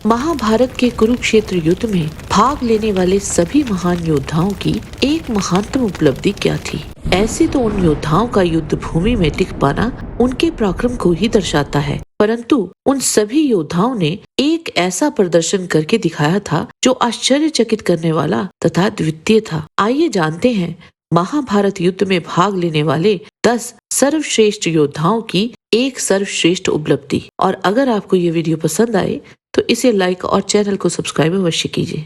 महाभारत के कुरुक्षेत्र युद्ध में भाग लेने वाले सभी महान योद्धाओं की एक महानतम उपलब्धि क्या थी? ऐसे तो उन योद्धाओं का युद्ध भूमि में टिक पाना उनके पराक्रम को ही दर्शाता है, परंतु उन सभी योद्धाओं ने एक ऐसा प्रदर्शन करके दिखाया था जो आश्चर्यचकित करने वाला तथा द्वितीय था। आइए जानते हैं महाभारत युद्ध में भाग लेने वाले 10 सर्वश्रेष्ठ योद्धाओं की एक सर्वश्रेष्ठ उपलब्धि। और अगर आपको ये वीडियो पसंद आए तो इसे लाइक और चैनल को सब्सक्राइब अवश्य कीजिए।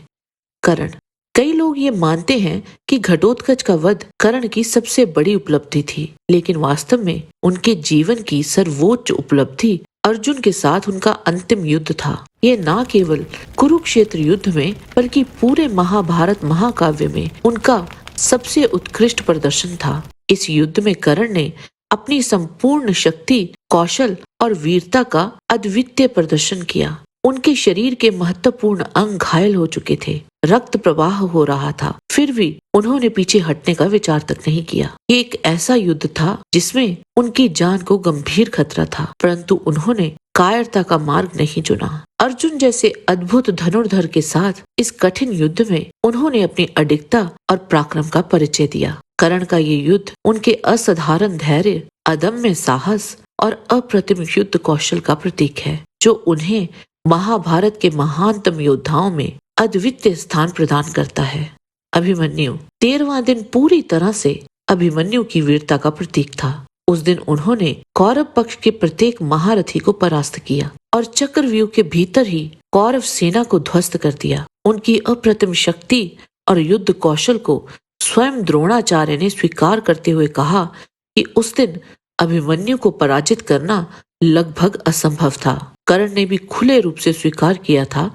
कर्ण। कई लोग ये मानते हैं कि घटोत्कच का वध कर्ण की सबसे बड़ी उपलब्धि थी, लेकिन वास्तव में उनके जीवन की सर्वोच्च उपलब्धि अर्जुन के साथ उनका अंतिम युद्ध था। ये न केवल कुरुक्षेत्र युद्ध में बल्कि पूरे महाभारत महाकाव्य में उनका सबसे उत्कृष्ट प्रदर्शन था। इस युद्ध में कर्ण ने अपनी संपूर्ण शक्ति, कौशल और वीरता का अद्वितीय प्रदर्शन किया। उनके शरीर के महत्वपूर्ण अंग घायल हो चुके थे, रक्त प्रवाह हो रहा था, फिर भी उन्होंने पीछे हटने का विचार तक नहीं किया। ये एक ऐसा युद्ध था जिसमें उनकी जान को गंभीर खतरा था, परंतु उन्होंने कायरता का मार्ग नहीं चुना। अर्जुन जैसे अद्भुत धनुर्धर के साथ इस कठिन युद्ध में उन्होंने अपनी अडिगता और पराक्रम का परिचय दिया। कर्ण का ये युद्ध उनके असाधारण धैर्य, अदम्य साहस और अप्रतिम युद्ध कौशल का प्रतीक है, जो उन्हें महाभारत के महानतम योद्धाओं में अद्वितीय स्थान प्रदान करता है। अभिमन्यु। 13वां दिन पूरी तरह से अभिमन्यु की वीरता का प्रतीक था। उस दिन उन्होंने कौरव पक्ष के प्रत्येक महारथी को परास्त किया और चक्रव्यूह के भीतर ही कौरव सेना को ध्वस्त कर दिया। उनकी अप्रतिम शक्ति और युद्ध कौशल को स्वयं द्रोणाचार्य ने स्वीकार करते हुए कहा कि उस दिन अभिमन्यु को पराजित करना लगभग असंभव था। कर्ण ने भी खुले रूप से स्वीकार किया था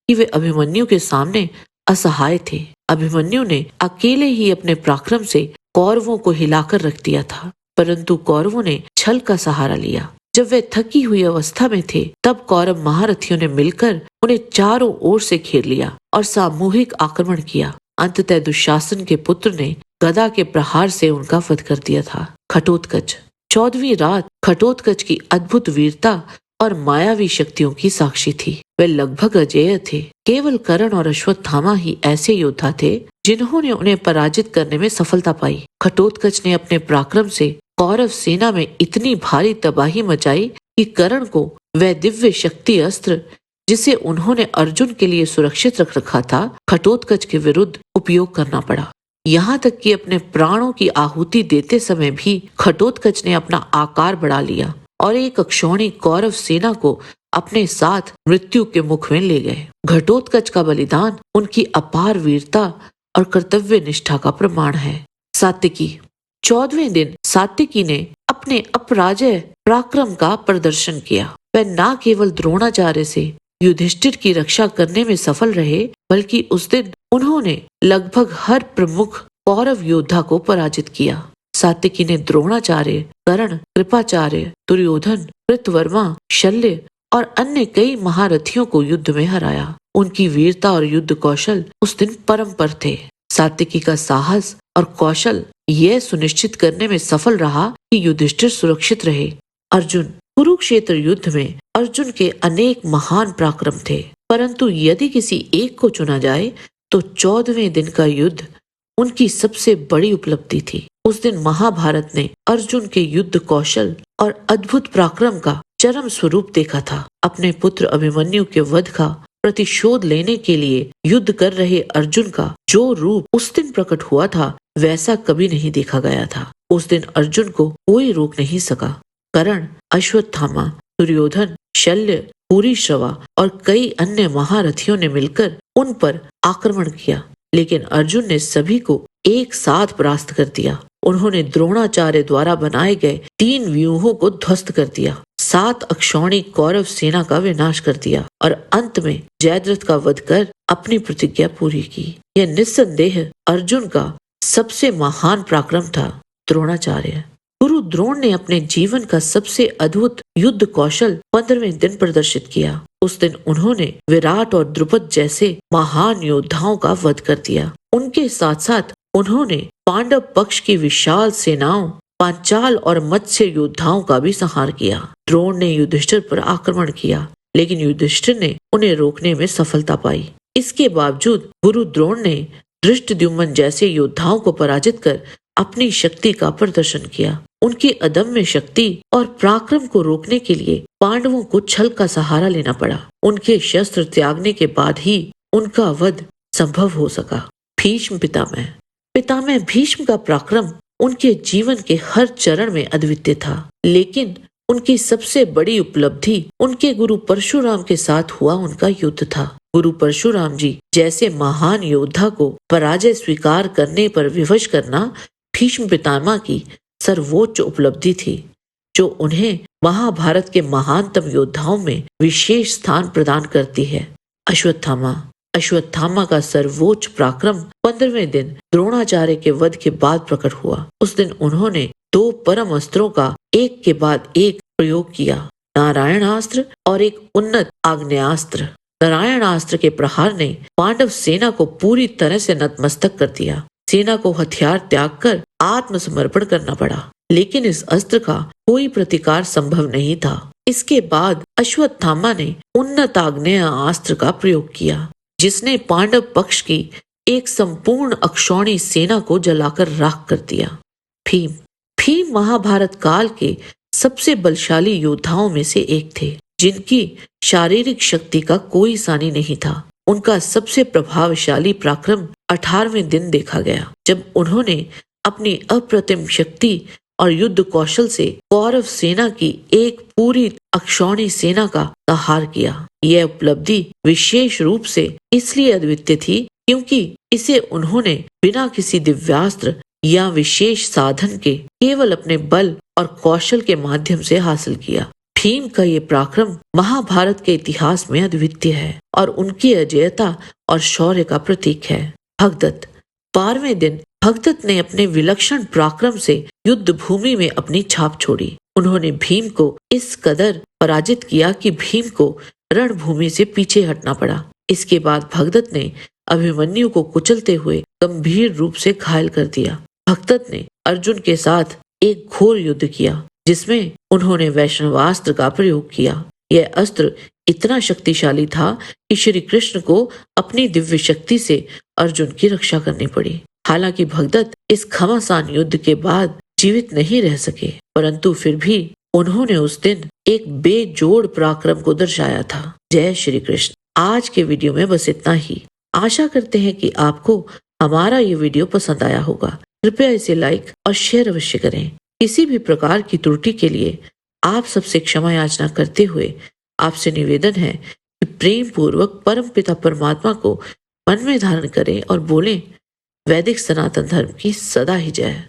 कि वे अभिमन्यु के सामने असहाय थे। अभिमन्यु ने अकेले ही अपने पराक्रम से कौरवों को हिलाकर रख दिया था, परंतु कौरवों ने छल का सहारा लिया। जब वे थकी हुई अवस्था में थे, तब कौरव महारथियों ने मिलकर उन्हें चारों ओर से घेर लिया और सामूहिक आक्रमण किया। अंततः दुशासन के पुत्र ने गदा के प्रहार से उनका वध कर दिया था। घटोत्कच। 14वीं रात घटोत्कच की अद्भुत वीरता और मायावी शक्तियों की साक्षी थी। वे लगभग अजेय थे। केवल कर्ण और अश्वत्थामा ही ऐसे योद्धा थे जिन्होंने उन्हें पराजित करने में सफलता पाई। घटोत्कच ने अपने पराक्रम से कौरव सेना में इतनी भारी तबाही मचाई कि कर्ण को वह दिव्य शक्ति अस्त्र जिसे उन्होंने अर्जुन के लिए सुरक्षित रख रखा था, घटोत्कच के विरुद्ध उपयोग करना पड़ा। यहाँ तक कि अपने प्राणों की आहुति देते समय भी घटोत्कच ने अपना आकार बढ़ा लिया और एक अक्षौणी कौरव सेना को अपने साथ मृत्यु के मुख में ले गए। घटोत्कच का बलिदान उनकी अपार वीरता और कर्तव्य निष्ठा का प्रमाण है। सात्विकी। 14वें दिन सात्विकी ने अपने अपराजय पराक्रम का प्रदर्शन किया। वह न केवल द्रोणाचार्य से युधिष्ठिर की रक्षा करने में सफल रहे, बल्कि उस दिन उन्होंने लगभग हर प्रमुख कौरव योद्धा को पराजित किया। सात्विकी ने द्रोणाचार्य, कर्ण, कृपाचार्य, दुर्योधन, कृतवर्मा, शल्य और अन्य कई महारथियों को युद्ध में हराया। उनकी वीरता और युद्ध कौशल उस दिन परम्पर थे। सात्विकी का साहस और कौशल यह सुनिश्चित करने में सफल रहा कि युधिष्ठिर सुरक्षित रहे। अर्जुन। कुरुक्षेत्र युद्ध में अर्जुन के अनेक महान पराक्रम थे, परंतु यदि किसी एक को चुना जाए तो 14वें दिन का युद्ध उनकी सबसे बड़ी उपलब्धि थी। उस दिन महाभारत ने अर्जुन के युद्ध कौशल और अद्भुत पराक्रम का चरम स्वरूप देखा था। अपने पुत्र अभिमन्यु के वध का प्रतिशोध लेने के लिए युद्ध कर रहे अर्जुन का जो रूप उस दिन प्रकट हुआ था, वैसा कभी नहीं देखा गया था। उस दिन अर्जुन को कोई रोक नहीं सका। कर्ण, अश्वत्थामा, दुर्योधन, शल्य, भूरिश्रवा और कई अन्य महारथियों ने मिलकर उन पर आक्रमण किया, लेकिन अर्जुन ने सभी को एक साथ परास्त कर दिया। उन्होंने द्रोणाचार्य द्वारा बनाए गए 3 व्यूहों को ध्वस्त कर दिया, 7 अक्षौणी कौरव सेना का विनाश कर दिया और अंत में जयद्रथ का वध कर अपनी प्रतिज्ञा पूरी की। यह निस्संदेह अर्जुन का सबसे महान पराक्रम था। द्रोणाचार्य। गुरु द्रोण ने अपने जीवन का सबसे अद्भुत युद्ध कौशल 15वें दिन प्रदर्शित किया। उस दिन उन्होंने विराट और द्रुपद जैसे महान योद्धाओं का वध कर दिया। उनके साथ साथ उन्होंने पांडव पक्ष की विशाल सेनाओं, पांचाल और मत्स्य योद्धाओं का भी संहार किया। द्रोण ने युधिष्ठिर पर आक्रमण किया, लेकिन युधिष्ठिर ने उन्हें रोकने में सफलता पाई। इसके बावजूद गुरु द्रोण ने धृष्टद्युम्न जैसे योद्धाओं को पराजित कर अपनी शक्ति का प्रदर्शन किया। उनकी अदम्य शक्ति और पराक्रम को रोकने के लिए पांडवों को छल का सहारा लेना पड़ा। उनके शस्त्र त्यागने के बाद ही उनका वध संभव हो सका। भीष्म पितामह पितामह भीष्म का पराक्रम उनके जीवन के हर चरण में अद्वितीय था, लेकिन उनकी सबसे बड़ी उपलब्धि उनके गुरु परशुराम के साथ हुआ उनका युद्ध था। गुरु परशुराम जी जैसे महान योद्धा को पराजय स्वीकार करने पर विवश करना भीष्म पितामह की सर्वोच्च उपलब्धि थी, जो उन्हें महाभारत के महानतम योद्धाओं में विशेष स्थान प्रदान करती है। अश्वत्थामा का सर्वोच्च पराक्रम 15वें दिन द्रोणाचार्य के वध के बाद प्रकट हुआ। उस दिन उन्होंने 2 परम अस्त्रों का एक के बाद एक प्रयोग किया, नारायणास्त्र और एक उन्नत आग्नेयास्त्र। नारायणास्त्र के प्रहार ने पांडव सेना को पूरी तरह से नतमस्तक कर दिया। सेना को हथियार त्याग कर आत्मसमर्पण करना पड़ा, लेकिन इस अस्त्र का कोई प्रतिकार संभव नहीं था। इसके बाद अश्वत्थामा ने उन्नत आग्नेयास्त्र का प्रयोग किया, जिसने पांडव पक्ष की एक संपूर्ण अक्षौणी सेना को जलाकर राख कर दिया। भीम महाभारत काल के सबसे बलशाली योद्धाओं में से एक थे, जिनकी शारीरिक शक्ति का कोई सानी नहीं था। उनका सबसे प्रभावशाली पराक्रम 18वें दिन देखा गया, जब उन्होंने अपनी अप्रतिम शक्ति और युद्ध कौशल से कौरव सेना की एक पूरी अक्षौणी सेना का संहार किया। यह उपलब्धि विशेष रूप से इसलिए अद्वितीय थी क्योंकि इसे उन्होंने बिना किसी दिव्यास्त्र या विशेष साधन के केवल अपने बल और कौशल के माध्यम से हासिल किया। भीम का ये पराक्रम महाभारत के इतिहास में अद्वितीय है और उनकी अजेयता और शौर्य का प्रतीक है। भगदत्त 12वें दिन भगदत्त ने अपने विलक्षण पराक्रम से युद्ध भूमि में अपनी छाप छोड़ी। उन्होंने भीम को इस कदर पराजित किया कि भीम को रणभूमि से पीछे हटना पड़ा। इसके बाद भगदत्त ने अभिमन्यु को कुचलते हुए गंभीर रूप से घायल कर दिया। भगदत्त ने अर्जुन के साथ एक घोर युद्ध किया, जिसमें उन्होंने वैष्णवास्त्र का प्रयोग किया। यह अस्त्र इतना शक्तिशाली था कि श्री कृष्ण को अपनी दिव्य शक्ति से अर्जुन की रक्षा करनी पड़ी। हालांकि भगदत्त इस घमासान युद्ध के बाद जीवित नहीं रह सके, परंतु फिर भी उन्होंने उस दिन एक बेजोड़ पराक्रम को दर्शाया था। जय श्री कृष्ण। आज के वीडियो में बस इतना ही। आशा करते हैं कि आपको हमारा ये वीडियो पसंद आया होगा। कृपया इसे लाइक और शेयर अवश्य करें। किसी भी प्रकार की त्रुटि के लिए आप सबसे क्षमा याचना करते हुए आपसे निवेदन है कि प्रेम पूर्वक परम पिता परमात्मा को मन में धारण करें और बोलें, वैदिक सनातन धर्म की सदा ही जय।